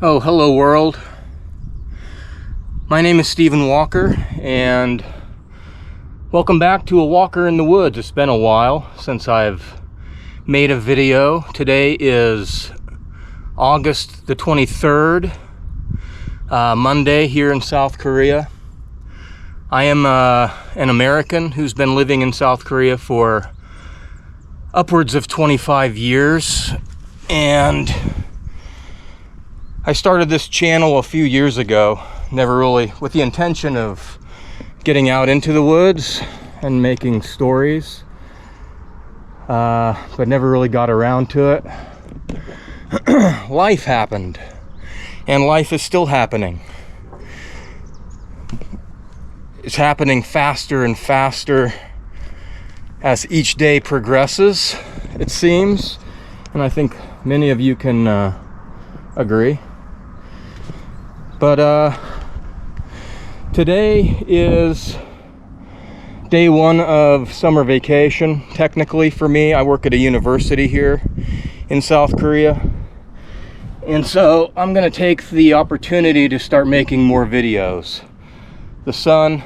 Oh, hello world. My name is Stephen Walker, and welcome back to A Walker in the Woods. It's been a while since I've made a video. Today is August the 23rd, Monday here in South Korea. I am an American who's been living in South Korea for upwards of 25 years, and I started this channel a few years ago, never really with the intention of getting out into the woods and making stories, but never really got around to it. Life happened, and life is still happening. It's happening faster and faster as each day progresses, it seems, and I think many of you can agree. But today is day one of summer vacation. Technically for me, I work at a university here in South Korea, and so I'm gonna take the opportunity to start making more videos. The sun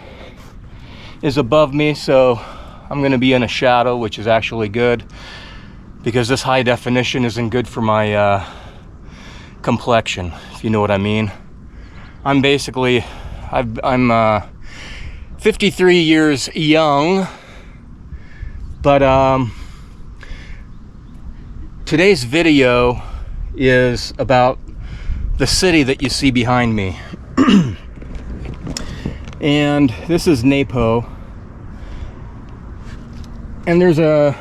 is above me, so I'm gonna be in a shadow, which is actually good because this high definition isn't good for my complexion, if you know what I mean. I'm 53 years young, but today's video is about the city that you see behind me. And this is Naepo, and there's a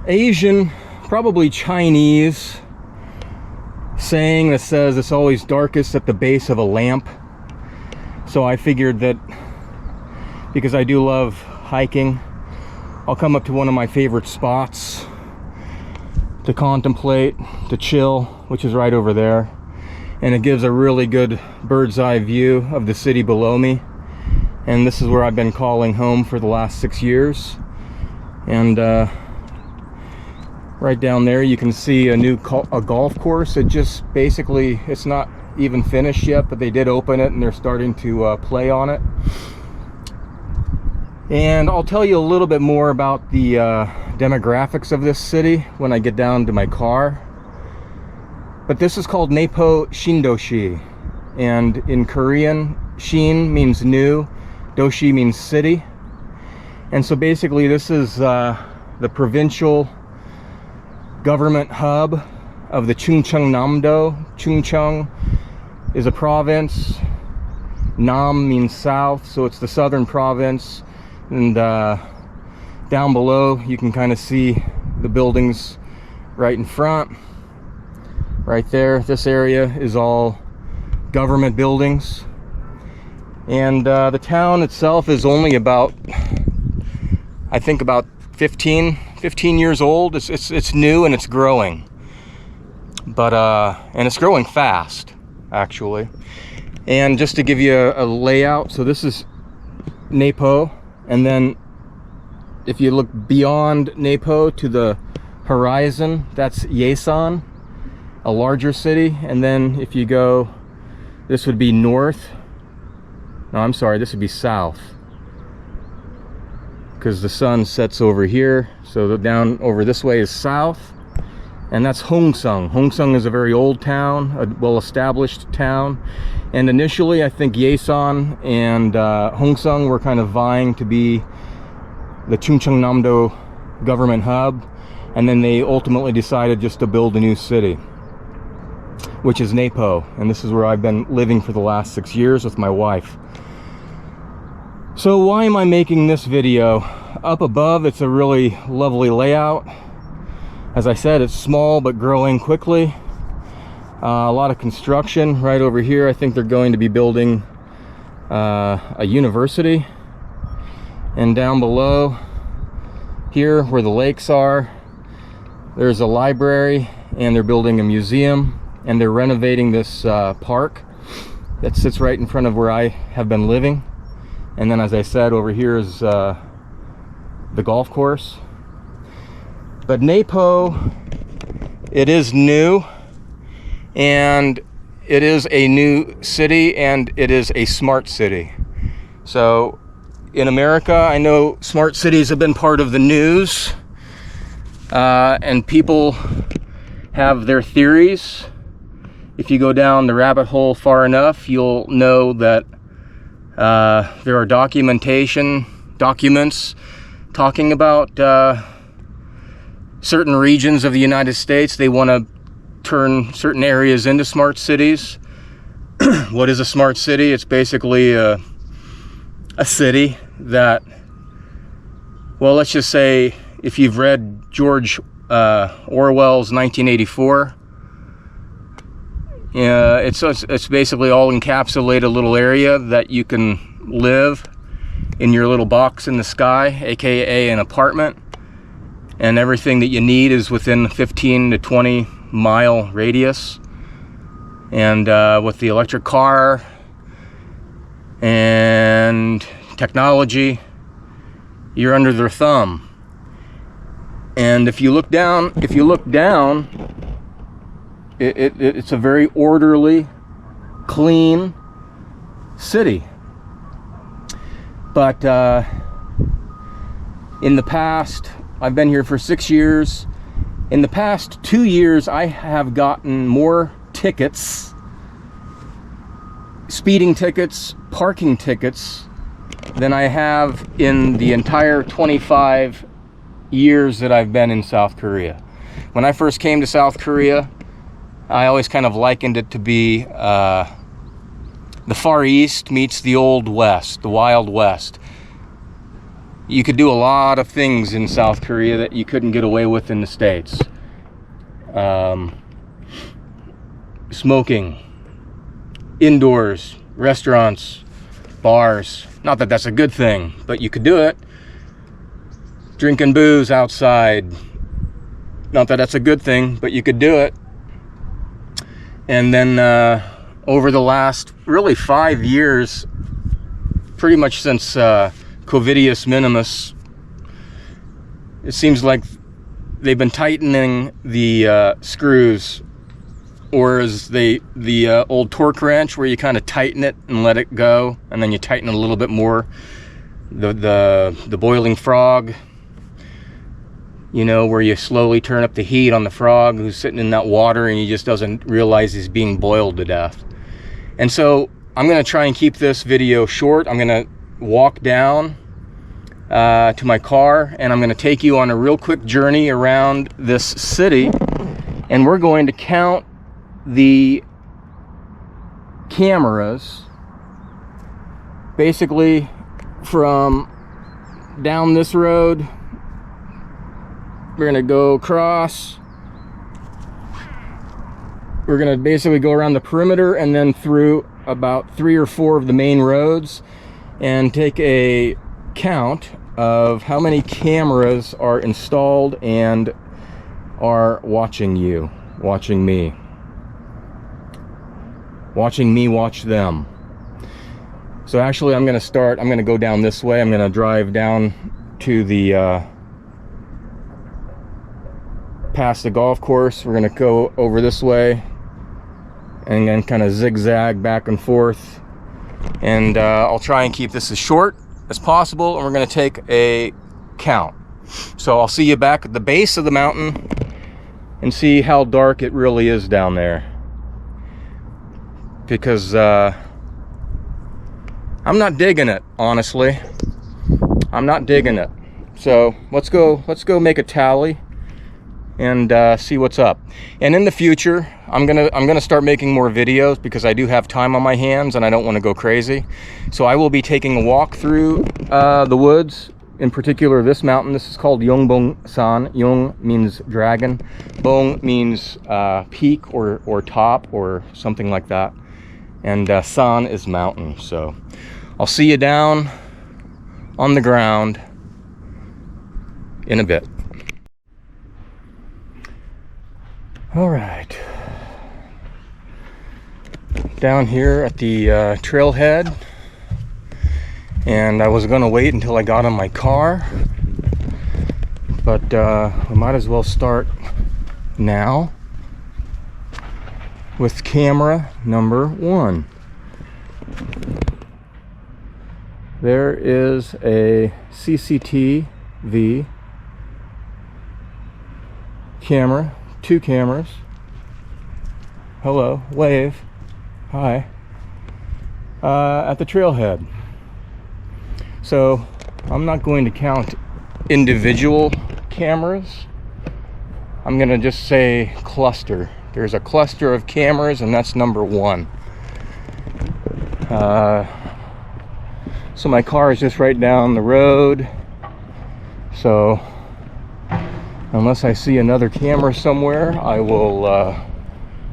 Asian, probably Chinese, saying that says it's always darkest at the base of a lamp. So I figured that because I do love hiking, I'll come up to one of my favorite spots to contemplate, to chill, which is right over there, and it gives a really good bird's eye view of the city below me. And this is where I've been calling home for the last 6 years. And right down there you can see a golf course. It just basically, it's not even finished yet, but they did open it and they're starting to play on it. And I'll tell you a little bit more about the demographics of this city when I get down to my car. But this is called Napo Shindoshi, and in Korean, Shin means new, Doshi means city. And so basically this is the provincial government hub of the Chungcheongnam-do. Chungcheong is a province. Nam means south, so it's the southern province. And down below you can kind of see the buildings right in front. Right there, this area is all government buildings. And the town itself is only about, I think about 15 years old. It's new and it's growing, but and it's growing fast actually. And just to give you a layout, so this is Naepo, and then if you look beyond Naepo to the horizon, that's Yesan, a larger city. And then if you go, this would be north, no, I'm sorry, this would be south, because the sun sets over here. So down over this way is south, and that's Hongsung. Hongsung is a very old town, a well-established town. And initially, I think Yesan and Hongsung were kind of vying to be the Chungcheongnam-do government hub, and then they ultimately decided just to build a new city, which is Naepo. And this is where I've been living for the last 6 years with my wife. So why am I making this video? Up above, it's a really lovely layout. As I said, it's small but growing quickly. A lot of construction right over here. I think they're going to be building a university. And down below here, where the lakes are, there's a library, and they're building a museum, and they're renovating this park that sits right in front of where I have been living. And then, as I said, over here is the golf course. But Naepo, it is new. and it is a new city, and it is a smart city. So in America, I know smart cities have been part of the news, and people have their theories. If you go down the rabbit hole far enough, you'll know that there are documents talking about certain regions of the United States. They want to turn certain areas into smart cities. What is a smart city? It's basically a city that, well, let's just say if you've read George Orwell's 1984, it's basically all encapsulated little area that you can live in your little box in the sky, aka an apartment, and everything that you need is within 15 to 20 mile radius. And with the electric car and technology, you're under their thumb. And if you look down, it's a very orderly, clean city. But in the past, I've been here for 6 years. In the past 2 years, I have gotten more tickets, speeding tickets, parking tickets, than I have in the entire 25 years that I've been in South Korea. When I first came to South Korea, I always kind of likened it to be the Far East meets the Old West, the Wild West. You could do a lot of things in South Korea that you couldn't get away with in the States. Smoking, indoors, restaurants, bars. Not that that's a good thing, but you could do it. Drinking booze outside. Not that that's a good thing, but you could do it. And then over the last really 5 years, pretty much since Covidius Minimus, it seems like they've been tightening the screws, or as the old torque wrench, where you kind of tighten it and let it go, and then you tighten it a little bit more. The boiling frog, you know, where you slowly turn up the heat on the frog who's sitting in that water and he just doesn't realize he's being boiled to death. And so I'm going to try and keep this video short. I'm going to walk down to my car, and I'm going to take you on a real quick journey around this city, and we're going to count the cameras basically from down this road. We're going to go across. We're going to basically go around the perimeter and then through about 3 or 4 of the main roads and take a count of how many cameras are installed and are watching you, watching me watch them. So actually I'm going to go down this way. I'm going to drive down to the past the golf course. We're going to go over this way and then kind of zigzag back and forth, and I'll try and keep this as short as possible, and we're going to take a count. So I'll see you back at the base of the mountain and see how dark it really is down there, because I'm not digging it, honestly. I'm not digging it. So let's go make a tally and see what's up. And in the future, I'm gonna start making more videos, because I do have time on my hands and I don't want to go crazy. So I will be taking a walk through the woods, in particular this mountain. This is called Yong Bong San. Yong means dragon, Bong means peak or top or something like that, and San is mountain. So I'll see you down on the ground in a bit. All right, down here at the trailhead, and I was gonna wait until I got in my car, but we might as well start now. with camera number 1. There is a CCTV camera, 2 cameras. Hello, wave, hi, at the trailhead. So I'm not going to count individual cameras. I'm gonna just say cluster. There's a cluster of cameras, and that's number 1. So my car is just right down the road. So unless I see another camera somewhere, I will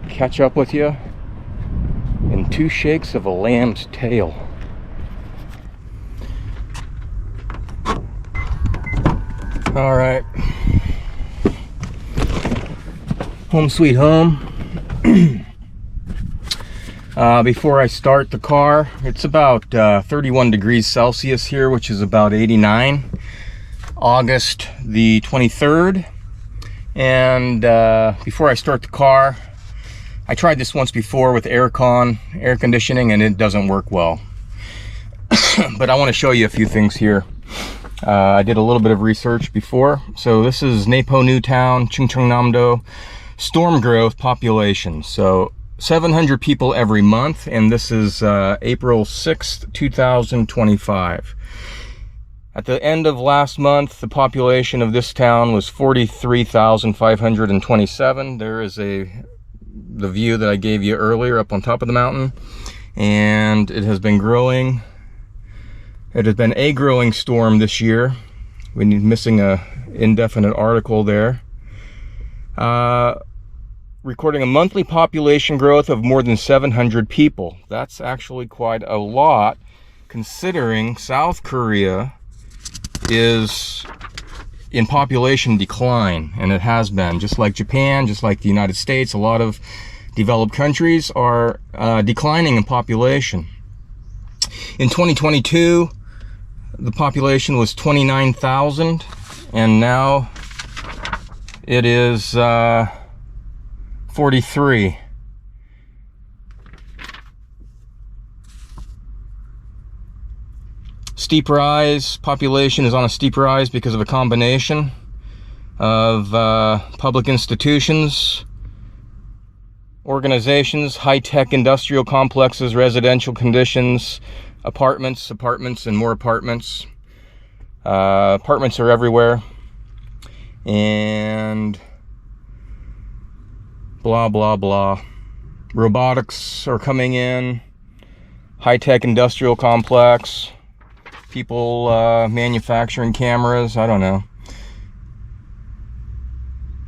catch up with you in 2 shakes of a lamb's tail. All right, home sweet home. Before I start the car, it's about 31 degrees Celsius here, which is about 89. August the 23rd. And before I start the car, I tried this once before with air conditioning, and it doesn't work well. But I want to show you a few things here. I did a little bit of research before. So this is Naepo New Town, Chungcheongnam-do, storm growth population. So 700 people every month, and this is April 6th, 2025. At the end of last month, the population of this town was 43,527. There is the view that I gave you earlier up on top of the mountain, and it has been growing. It has been a growing storm this year. We're missing a indefinite article there. Recording a monthly population growth of more than 700 people. That's actually quite a lot, considering South Korea is in population decline, and it has been, just like Japan, just like the United States. A lot of developed countries are declining in population. In 2022, the population was 29,000, and now it is 43. Steep rise. Population is on a steep rise because of a combination of public institutions, organizations, high-tech industrial complexes, residential conditions, apartments, and more apartments. Apartments are everywhere, and blah blah blah. Robotics are coming in, high-tech industrial complex, people manufacturing cameras. I don't know.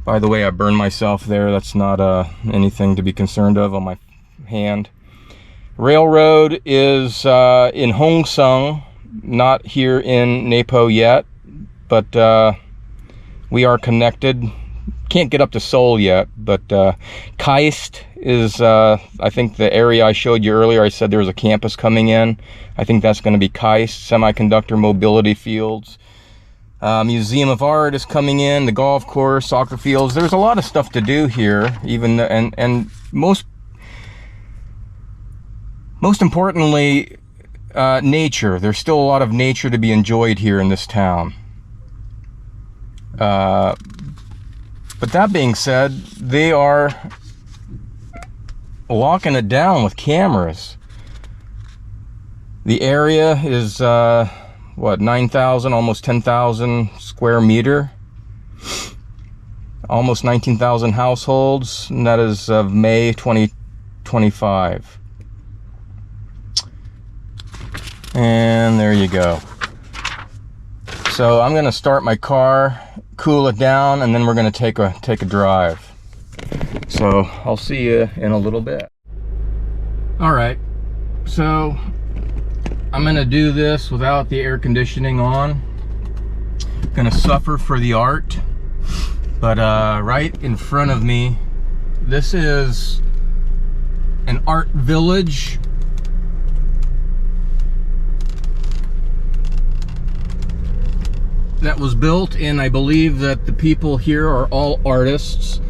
By the way, I burned myself there. That's not anything to be concerned of on my hand. Railroad is in Hongsung, not here in Naepo yet, but we are connected. Can't get up to Seoul yet, but Kaist is, I think, the area I showed you earlier. I said there was a campus coming in. I think that's going to be Kaist, semiconductor mobility fields. Museum of Art is coming in, the golf course, soccer fields. There's a lot of stuff to do here, even and most importantly, nature. There's still a lot of nature to be enjoyed here in this town. But that being said, they are locking it down with cameras. The area is, what, 9,000, almost 10,000 square meter. Almost 19,000 households, and that is of May 2025. And there you go. So I'm going to start my car, cool it down, and then we're going to take a drive. So I'll see you in a little bit. All right, so I'm going to do this without the air conditioning on. Going to suffer for the art, but right in front of me, this is an art village. That was built, and I believe that the people here are all artists,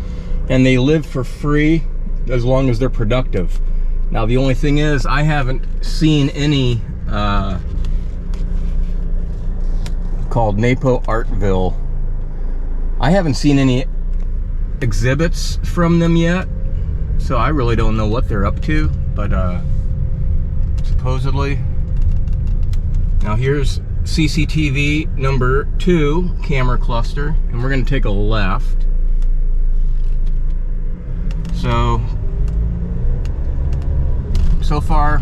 and they live for free as long as they're productive. Now the only thing is, I haven't seen any called Napo Artville. I haven't seen any exhibits from them yet, so I really don't know what they're up to, but supposedly. Now here's CCTV number 2 camera cluster, and we're going to take a left. So far,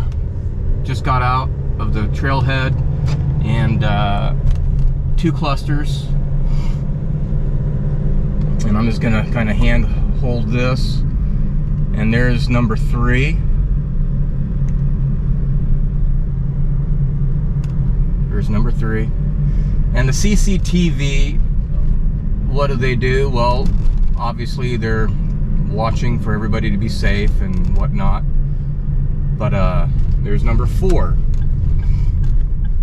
just got out of the trailhead, and 2 clusters, and I'm just gonna kind of hand hold this, and there's number 3. There's number 3, and the CCTV, what do they do? Well, obviously they're watching for everybody to be safe and whatnot, but there's number 4.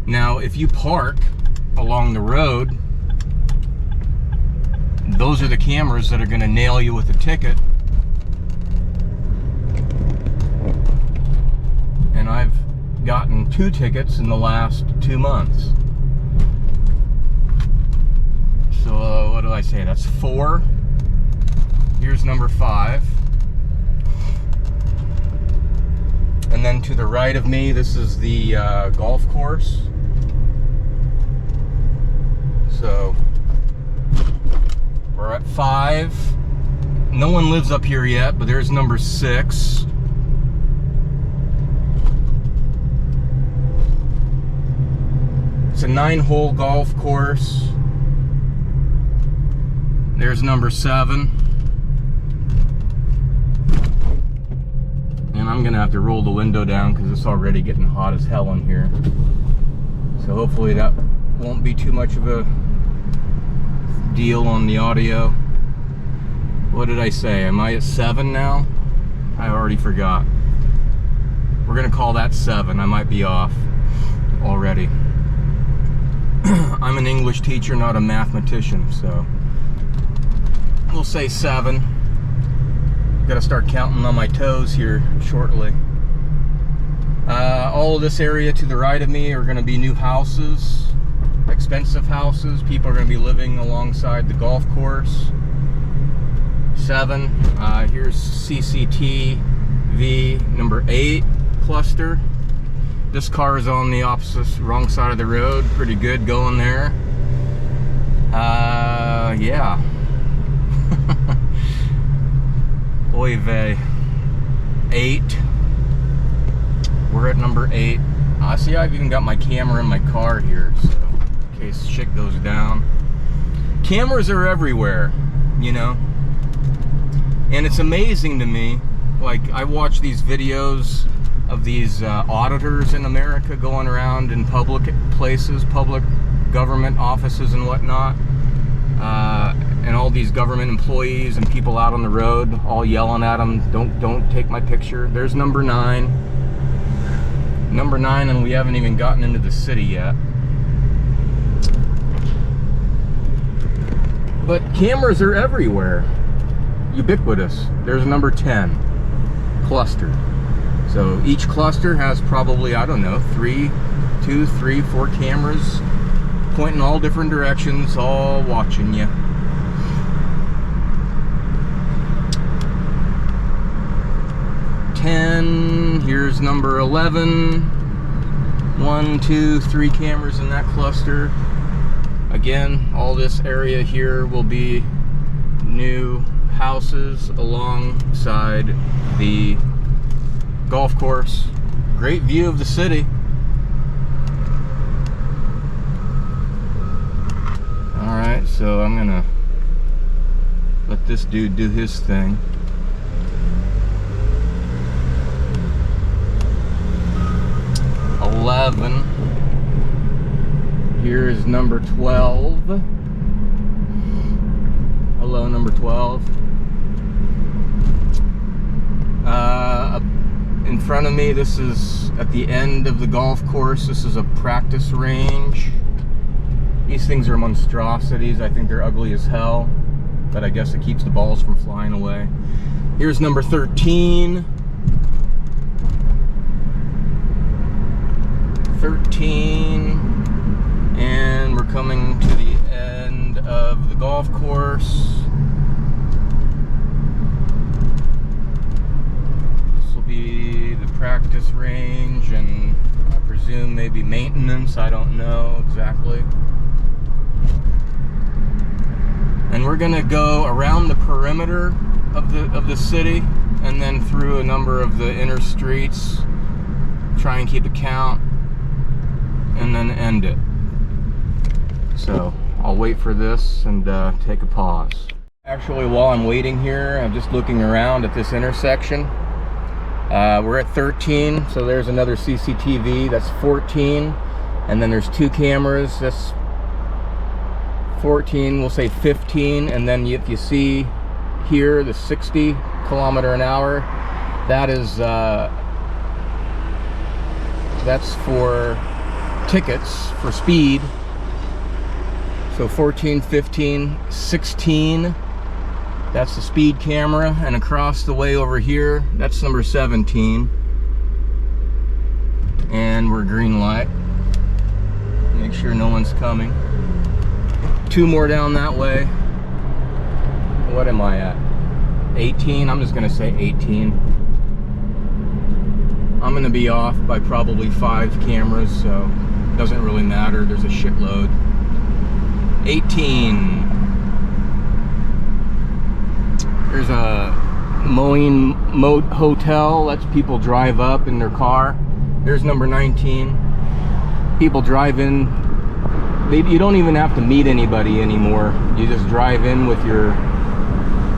Now if you park along the road, those are the cameras that are going to nail you with a ticket. And I've gotten 2 tickets in the last 2 months. So what do I say? That's 4. Here's number 5. And then to the right of me, this is the golf course. So we're at 5. No one lives up here yet, but there's number 6. It's a 9-hole golf course. There's number 7. And I'm gonna have to roll the window down because it's already getting hot as hell in here. So hopefully that won't be too much of a deal on the audio. What did I say? Am I at 7 now? I already forgot. We're gonna call that 7. I might be off already. I'm an English teacher, not a mathematician, so we'll say 7. Gotta start counting on my toes here shortly. All of this area to the right of me are gonna be new houses, expensive houses. People are gonna be living alongside the golf course. 7. Here's CCTV number 8 cluster. This car is on the wrong side of the road. Pretty good going there. Yeah. Oy vey. 8. We're at number 8. See, I've even got my camera in my car here, so in case shit goes down. Cameras are everywhere, you know? And it's amazing to me, like, I watch these videos of these auditors in America going around in public places, public government offices and whatnot, and all these government employees and people out on the road all yelling at them, don't take my picture. There's number 9. Number 9, and we haven't even gotten into the city yet. But cameras are everywhere. Ubiquitous. There's number 10. Cluster. So each cluster has probably, I don't know, 2, 3, 4 cameras pointing all different directions, all watching you. 10, here's number 11. 1, 2, 3 cameras in that cluster. Again, all this area here will be new houses alongside the golf course. Great view of the city. Alright, so I'm gonna let this dude do his thing. Here is number 12. Hello, number 12. In front of me, this is at the end of the golf course. This is a practice range. These things are monstrosities. I think they're ugly as hell. but I guess it keeps the balls from flying away. Here's number 13. 13. And we're coming to the end of the golf course. This will be the practice range, and I presume maybe maintenance. I don't know exactly. And we're gonna go around the perimeter of the city, and then through a number of the inner streets, try and keep a count, and then end it. So I'll wait for this and take a pause. Actually, while I'm waiting here, I'm just looking around at this intersection. We're at 13, so there's another CCTV. That's 14, and then there's 2 cameras. That's 14, we'll say 15, and then if you see here the 60 km/h, that is that's for tickets for speed. So 14, 15, 16, that's the speed camera, and across the way over here, that's number 17. And we're green light. Make sure no one's coming. 2 more down that way. What am I at? 18? I'm just gonna say 18. I'm gonna be off by probably 5 cameras, so it doesn't really matter. There's a shitload. 18. There's a mowing hotel. Lets people drive up in their car. There's number 19. People drive in. You don't even have to meet anybody anymore. You just drive in with your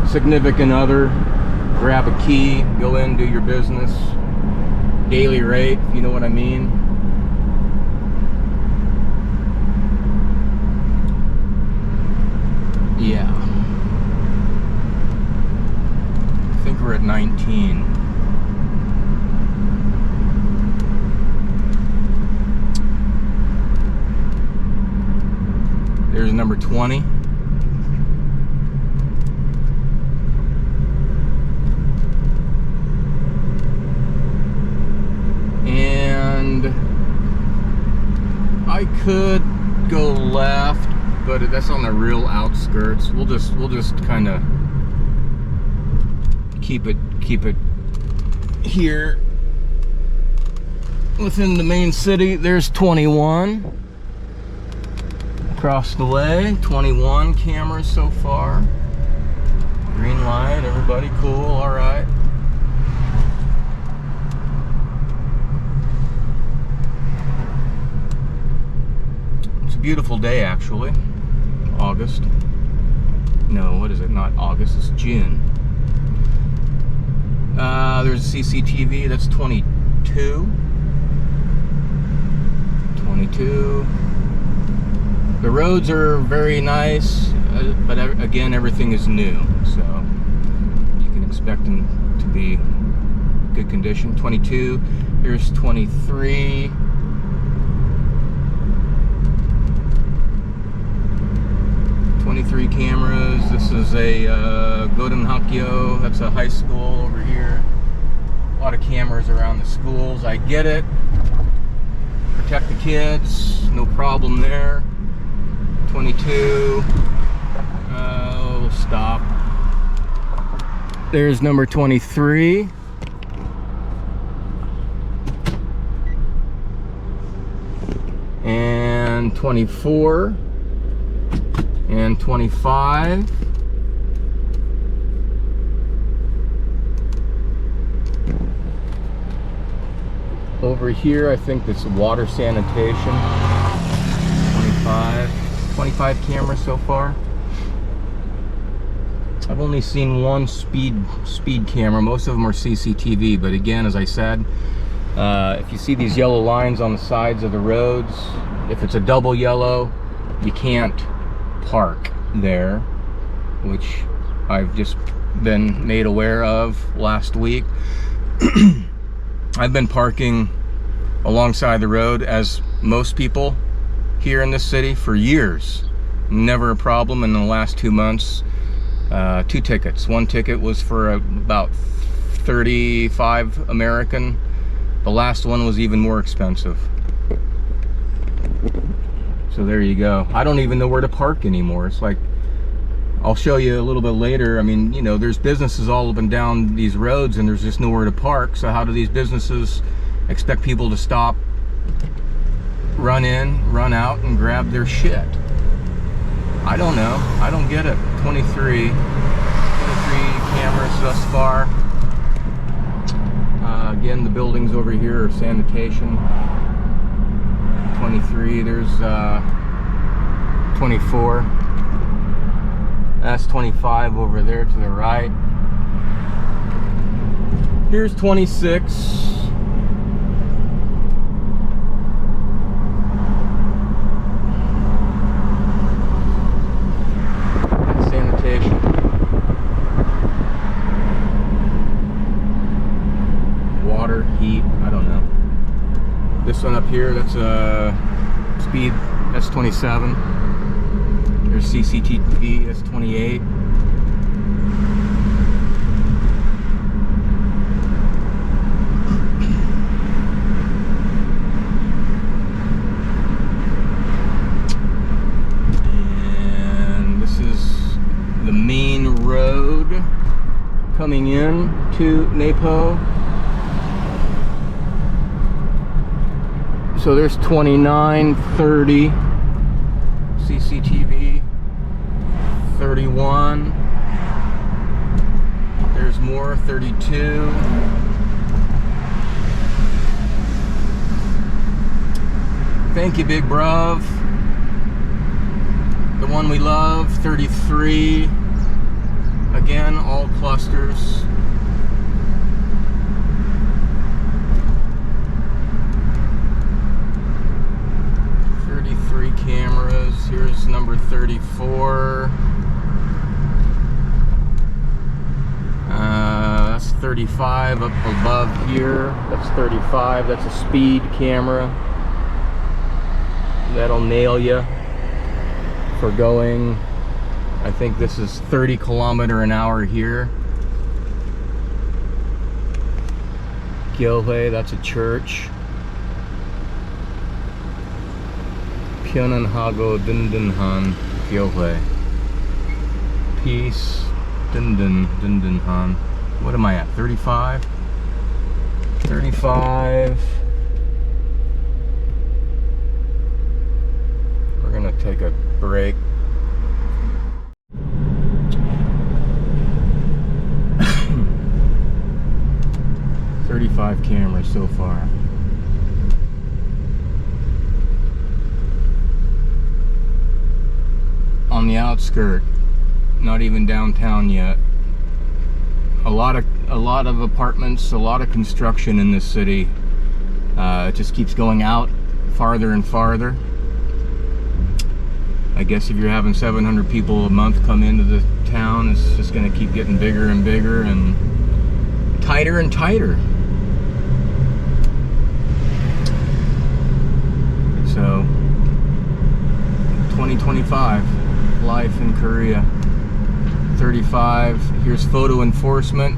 significant other, grab a key, go in, do your business. Daily rate, if you know what I mean. Yeah. I think we're at 19. There's number 20. And I could go left, but that's on the real outskirts. We'll just kind of keep it here within the main city. There's 21 across the way. 21 cameras so far. Green light, everybody cool, all right. It's a beautiful day, actually. August. No, what is it? Not August, it's June. There's a CCTV, that's 22. 22. The roads are very nice, but again, everything is new, so you can expect them to be good condition. 22. Here's 23. 23 cameras. This is a Godenhakkyo. That's a high school over here. A lot of cameras around the schools. I get it. Protect the kids. No problem there. 22. We'll stop. There's number 23. And 24. And 25. Over here, I think this is water sanitation. 25 cameras so far. I've only seen one speed camera. Most of them are CCTV, but again, as I said, if you see these yellow lines on the sides of the roads, if it's a double yellow, you can't park there, which I've just been made aware of last week. I've been parking alongside the road, as most people here in this city, for years. Never a problem. In the last 2 months, 2 tickets. One ticket was for about 35 American. The last one was even more expensive. So there you go. I don't even know where to park anymore. It's like, I'll show you a little bit later. I mean, you know, there's businesses all up and down these roads and there's just nowhere to park. So how do these businesses expect people to stop, run in, run out, and grab their shit? I don't know. I don't get it. 23 cameras thus far. Again, the buildings over here are sanitation. 23, there's 24. That's 25 over there to the right. Here's 26. Sanitation. Water, heat, I don't know. This one up here, that's speed, that's 27. There's CCTV, that's 28. And this is the main road coming in to Napo. So there's 29, 30, CCTV, 31, there's more, 32, thank you, big bruv, the one we love, 33, again, all clusters. 33 cameras. Here's number 34. That's 35 up above here. That's 35. That's a speed camera. That'll nail you for going. I think this is 30 km/h here. Gyohei, that's a church. Pyeonanhago Dindinhan Gyohei. Peace Dindinhan. What am I at? 35? 35. We're gonna take a break. $35 cameras so far. On the outskirt, not even downtown yet. A lot of apartments, a lot of construction in this city. It just keeps going out farther and farther. I guess if you're having 700 people a month come into the town, it's just going to keep getting bigger and bigger and tighter and tighter. So 2025 life in Korea. 35. Here's photo enforcement.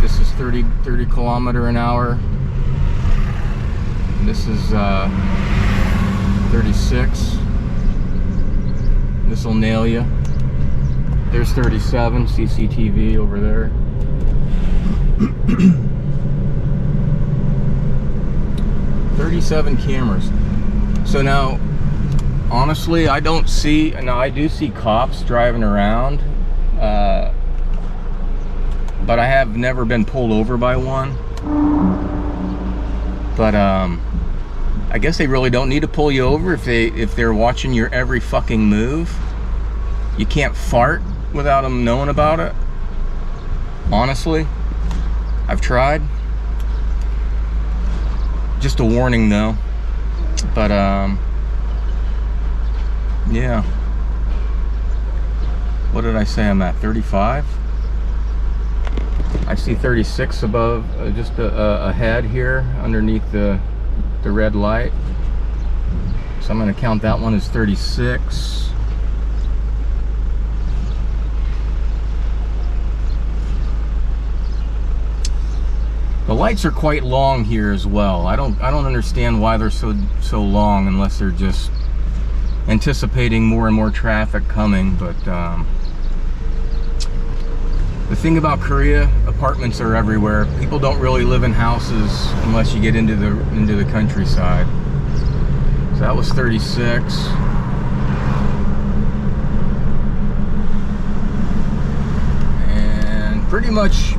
This is 30 km/h. This is 36. This will nail you. There's 37 CCTV over there. $37 cameras. So now, honestly, I don't see. Now I do see cops driving around, but I have never been pulled over by one. But I guess they really don't need to pull you over if they're watching your every fucking move. You can't fart without them knowing about it. Honestly, I've tried. Just a warning though. But yeah. What did I say I'm at? 35? I see 36 above, just ahead here, underneath the red light. So I'm going to count that one as 36. lights are quite long here as well. I don't understand why they're so long, unless they're just anticipating more and more traffic coming. But the thing about Korea, apartments are everywhere. People don't really live in houses unless you get into the countryside. So that was 36. And pretty much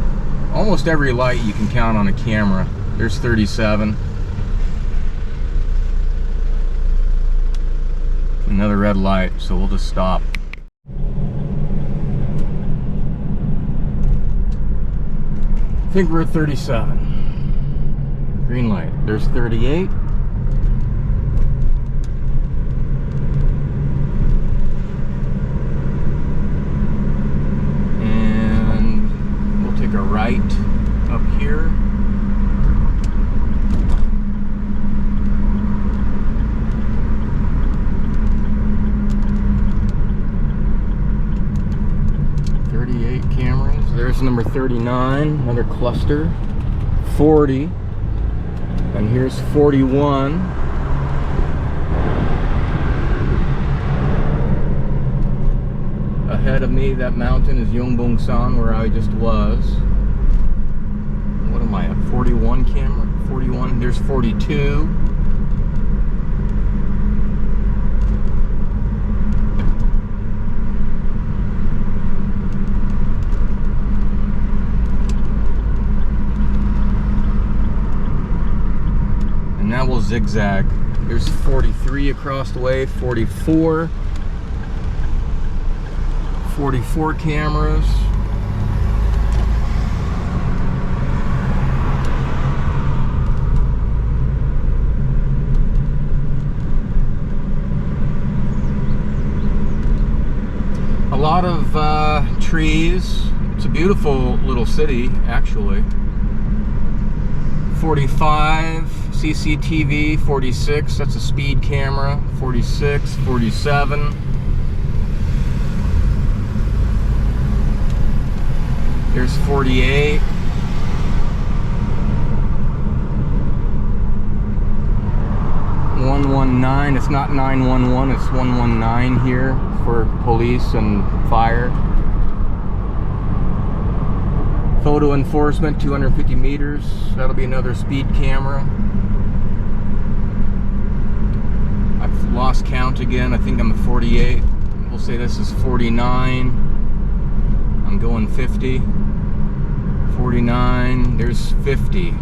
almost every light you can count on a camera. There's 37. Another red light, so we'll just stop. I think we're at 37. Green light. There's 38. And we'll take a right up here. Cameras. There's number 39, another cluster. 40, and here's 41. Ahead of me, that mountain is Yong Bong San, where I just was. What am I at? 41 camera? 41. There's 42. Now we'll zigzag. There's 43 across the way, 44. 44 cameras. A lot of trees. It's a beautiful little city, actually. 45. CCTV, 46, that's a speed camera. 46, 47. There's 48. (119). It's not 911, it's 119 here for police and fire. Photo enforcement, 250 meters. That'll be another speed camera. I've lost count again. I think I'm at 48. We'll say this is 49. I'm going 50. 49. There's 50.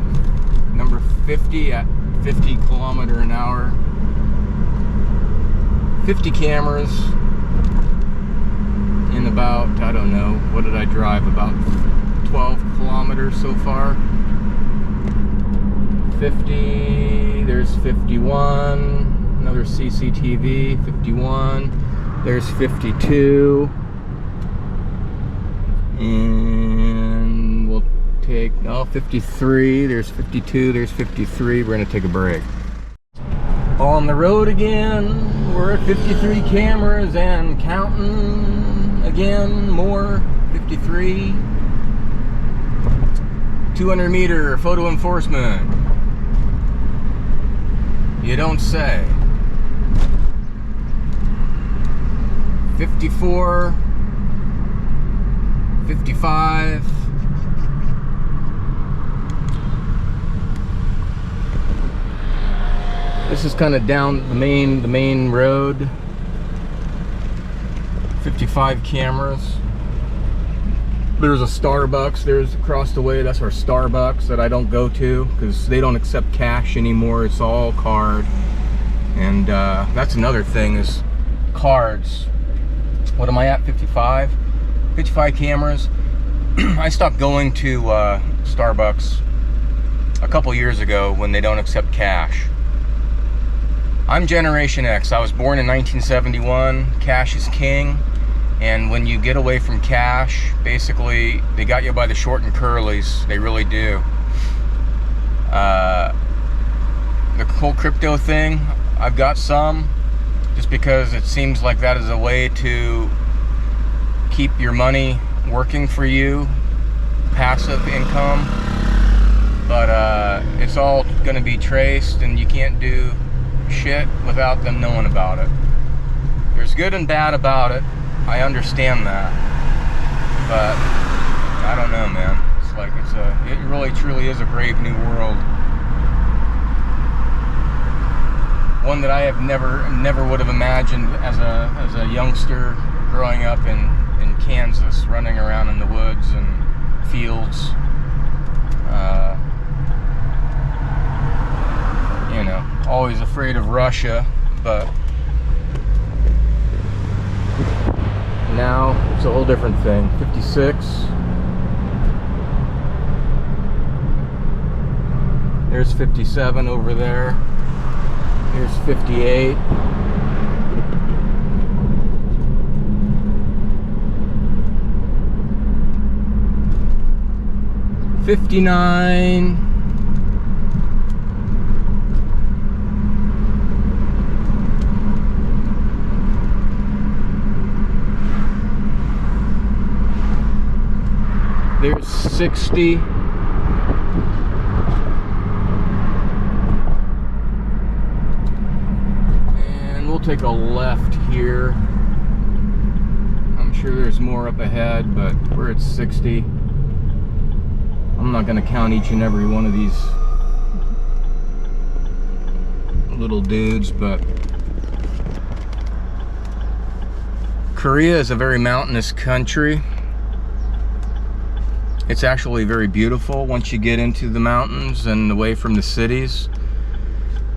Number 50 at 50 km/h. 50 cameras in about, I don't know, what did I drive? About 12 kilometers so far. 50. There's 51. Another CCTV, 51. There's 52. And we'll take, 53. There's 52. There's 53. We're going to take a break. On the road again. We're at 53 cameras and counting again. More. 53. 200 meter photo enforcement. You don't say. 54, 55. This is kind of down the main road. 55 cameras. There's a Starbucks. There's across the way. That's our Starbucks that I don't go to because they don't accept cash anymore. It's all card. And that's another thing is cards. What am I at? 55? 55 cameras. I stopped going to Starbucks a couple years ago when they don't accept cash. I'm Generation X. I was born in 1971. Cash is king. And when you get away from cash, basically, they got you by the short and curlies. They really do. The whole crypto thing, I've got some, just because it seems like that is a way to keep your money working for you, passive income. but it's all going to be traced, and you can't do shit without them knowing about it. There's good and bad about it. I understand that, but I don't know, man. It's like it really truly is a brave new world. One that I have never would have imagined as a youngster growing up in Kansas, running around in the woods and fields. You know, always afraid of Russia, but now it's a whole different thing. 56. There's 57 over there. Here's 58. $59. There's 60. And we'll take a left here. I'm sure there's more up ahead, but we're at 60. I'm not going to count each and every one of these little dudes, but Korea is a very mountainous country. It's actually very beautiful once you get into the mountains and away from the cities.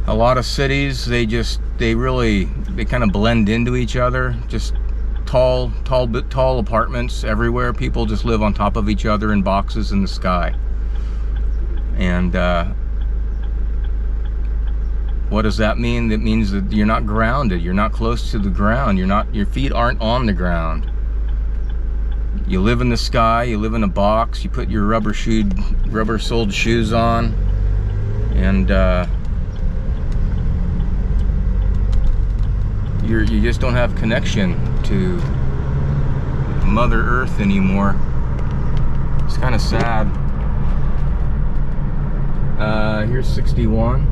A lot of cities, they kind of blend into each other. Just tall apartments everywhere. People just live on top of each other in boxes in the sky. And what does that mean? That means that you're not grounded. You're not close to the ground. Your feet aren't on the ground. You live in the sky. You live in a box. You put your rubber-soled shoes on, and you just don't have connection to Mother Earth anymore. It's kind of sad. Here's 61.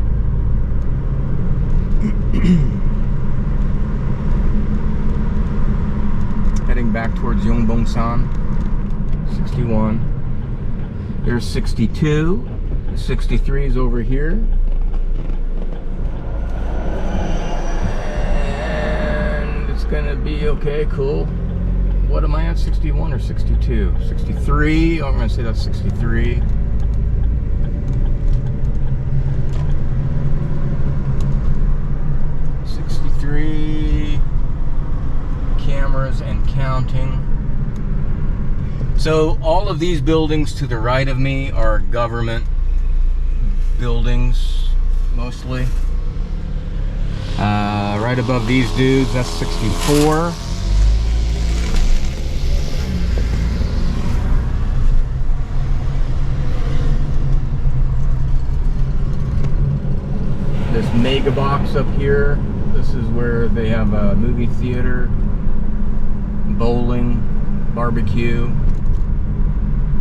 Heading back towards Yong Bong 61. There's 62. 63 is over here. And it's gonna be okay, cool. What am I at, 61 or 62? 63, oh, I'm gonna say that's 63. Cameras and counting. So all of these buildings to the right of me are government buildings, mostly. Right above these dudes, that's 64. This mega box up here, this is where they have a movie theater, bowling, barbecue,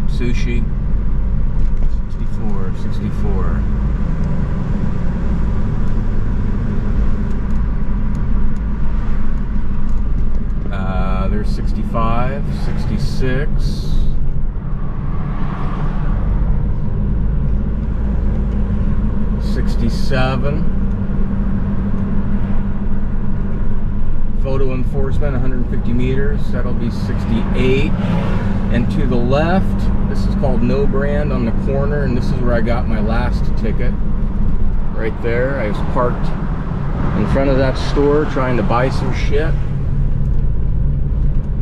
sushi. 64. There's 65, 66. 67. Photo enforcement, 150 meters. That'll be 68. And to the left, this is called No Brand on the corner, and this is where I got my last ticket. Right there. I was parked in front of that store trying to buy some shit.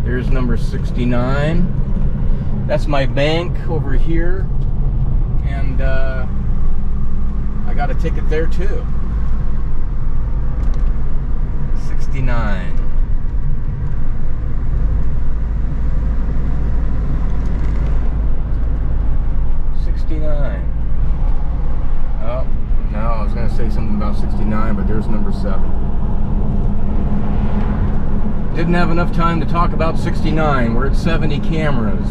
There's number 69. That's my bank over here. And I got a ticket there too. 69. Oh, no, I was going to say something about 69, but there's number 7. Didn't have enough time to talk about 69. We're at 70 cameras.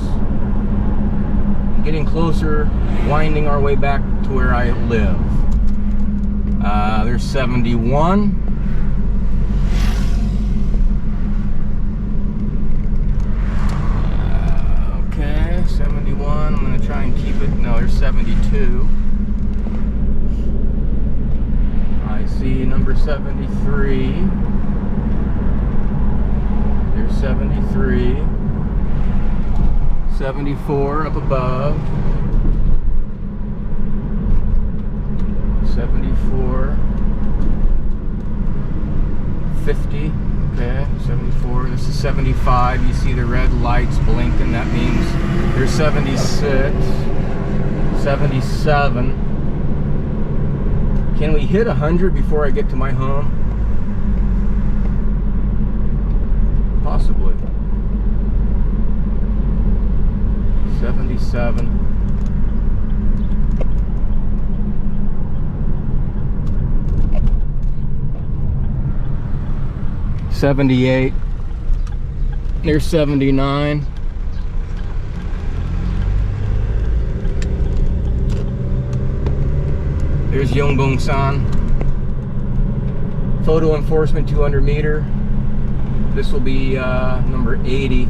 getting closer, winding our way back to where I live. There's 71. Okay, 71. I'm going to try and keep it. No, there's 72. I see number 73. There's 73. 74 up above. 74. 50. Okay, 74. This is 75. You see the red lights blinking. That means there's 76. 77. Can we hit 100 before I get to my home? Possibly. 77. 78. There's 79. There's Yong Bong San. Photo enforcement 200 meter. This will be number 80.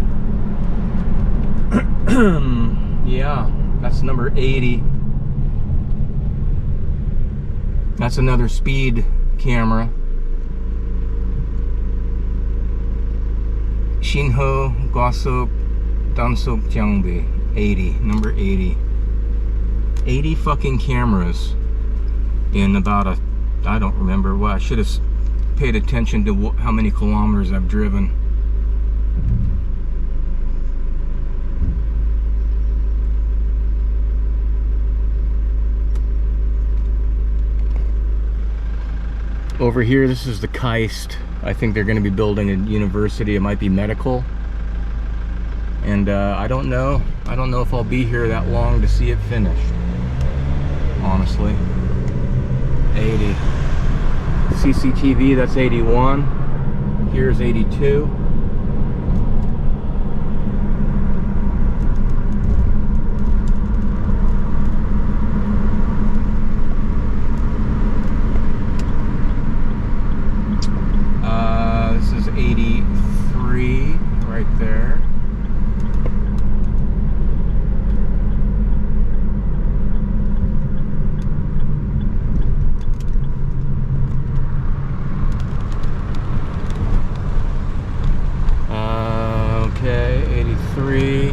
Yeah, that's number 80. That's another speed camera. Shinho Gwasok Dansok Jangbe. 80, number 80. 80 fucking cameras in about a, I don't remember what. I should have paid attention to how many kilometers I've driven. Over here, this is the Keist. I think they're going to be building a university. It might be medical. And I don't know. I don't know if I'll be here that long to see it finished. Honestly. 80. CCTV, that's 81. Here's 82. This is 83 right there. Okay, 83.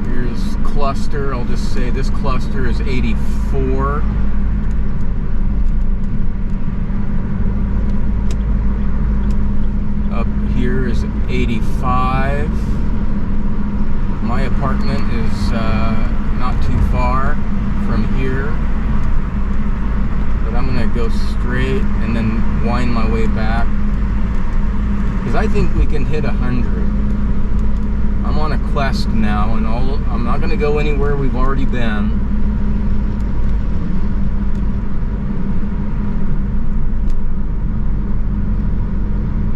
Here's cluster. I'll just say this cluster is 84. Up here is 85. My apartment is not too far from here, but I'm gonna go straight and then wind my way back, because I think we can hit 100. I'm on a quest now, and I'm not gonna go anywhere we've already been.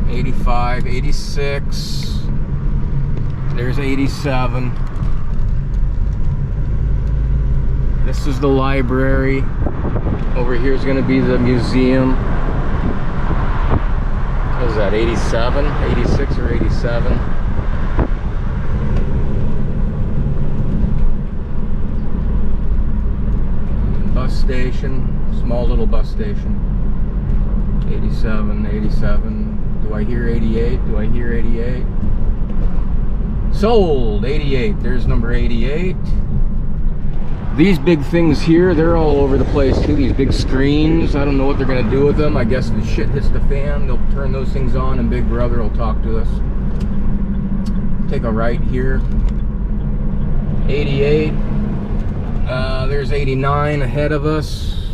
'85, '86. There's 87. This is the library. Over here is going to be the museum. What is that, 87? 86 or 87? Bus station. Small little bus station. 87, 87. Do I hear 88? Do I hear 88? Sold. 88. There's number 88. These big things here, they're all over the place too. These big screens, I don't know what they're gonna do with them. I guess if the shit hits the fan, they'll turn those things on and Big Brother will talk to us. Take a right here. 88. There's 89 ahead of us.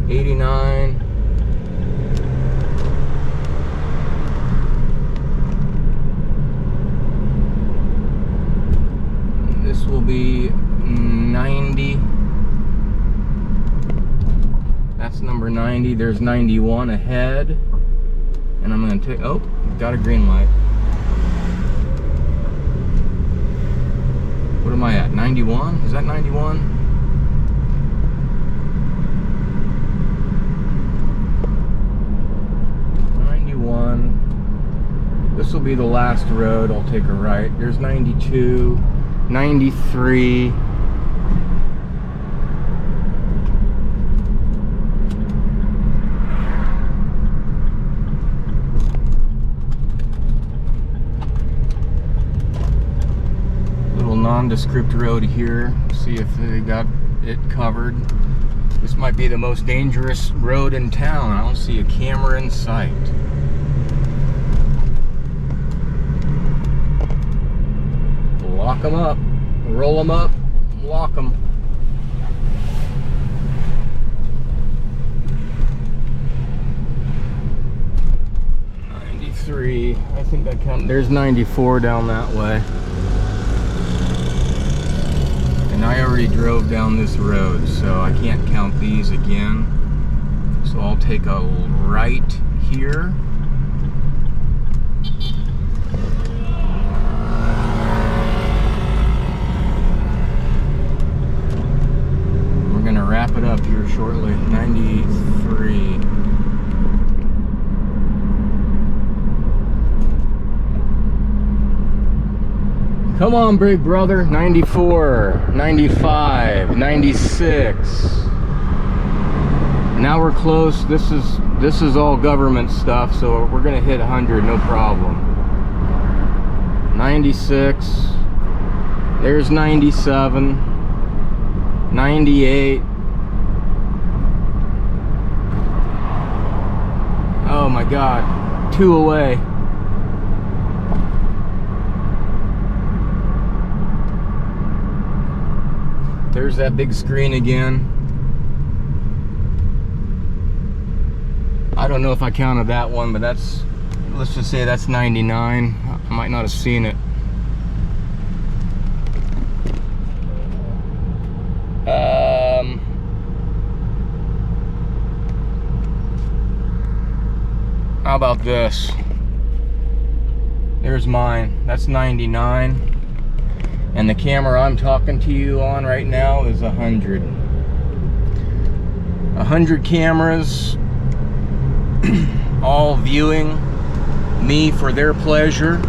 89. This will be 90. Number 90, there's 91 ahead. And I'm gonna take, oh, got a green light. What am I at, 91? Is that 91? This will be the last road. I'll take a right. There's 92, 93. Little nondescript road here. See if they got it covered. This might be the most dangerous road in town. I don't see a camera in sight. Lock them up, roll them up, lock them. '93, I think that counts. There's 94 down that way. And I already drove down this road, so I can't count these again. So I'll take a right here. Wrap it up here shortly. 93. Come on, big brother. 94, 95, 96. Now we're close. This is all government stuff, so we're gonna hit 100, no problem. 96. There's 97. 98. Oh my God, 2 away. There's that big screen again. I don't know if I counted that one, but that's, let's just say that's 99. I might not have seen it. How about this? There's mine. That's 99. And the camera I'm talking to you on right now is 100. 100 cameras, all viewing me for their pleasure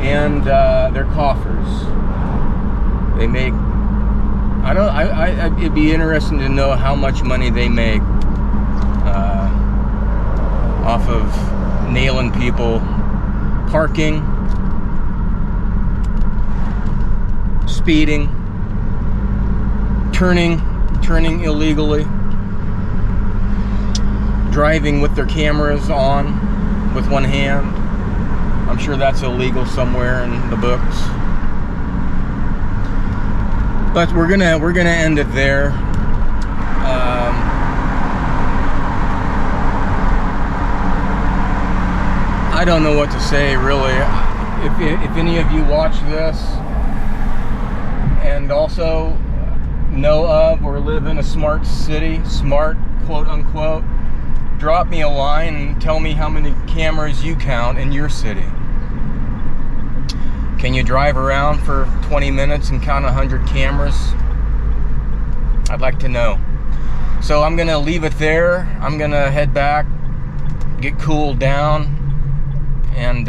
and their coffers. They make, it'd be interesting to know how much money they make off of nailing people, parking, speeding, turning illegally, driving with their cameras on with one hand. I'm sure that's illegal somewhere in the books. But we're gonna end it there. I don't know what to say, really. If any of you watch this and also know of or live in a smart city, smart quote unquote, drop me a line and tell me how many cameras you count in your city. Can you drive around for 20 minutes and count 100 cameras? I'd like to know. So I'm gonna leave it there. I'm gonna head back, get cooled down, and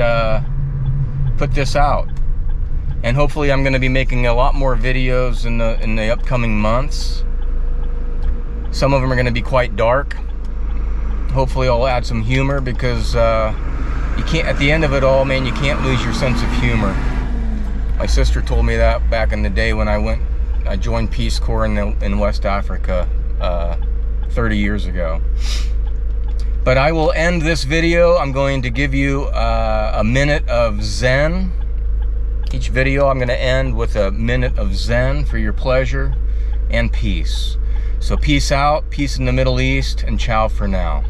put this out. And hopefully I'm gonna be making a lot more videos in the upcoming months. Some of them are gonna be quite dark. Hopefully I'll add some humor, because you can't, at the end of it all, man, you can't lose your sense of humor. My sister told me that back in the day when I joined Peace Corps in West Africa 30 years ago. But I will end this video. I'm going to give you a minute of Zen. Each video I'm going to end with a minute of Zen for your pleasure and peace. So peace out, peace in the Middle East, and ciao for now.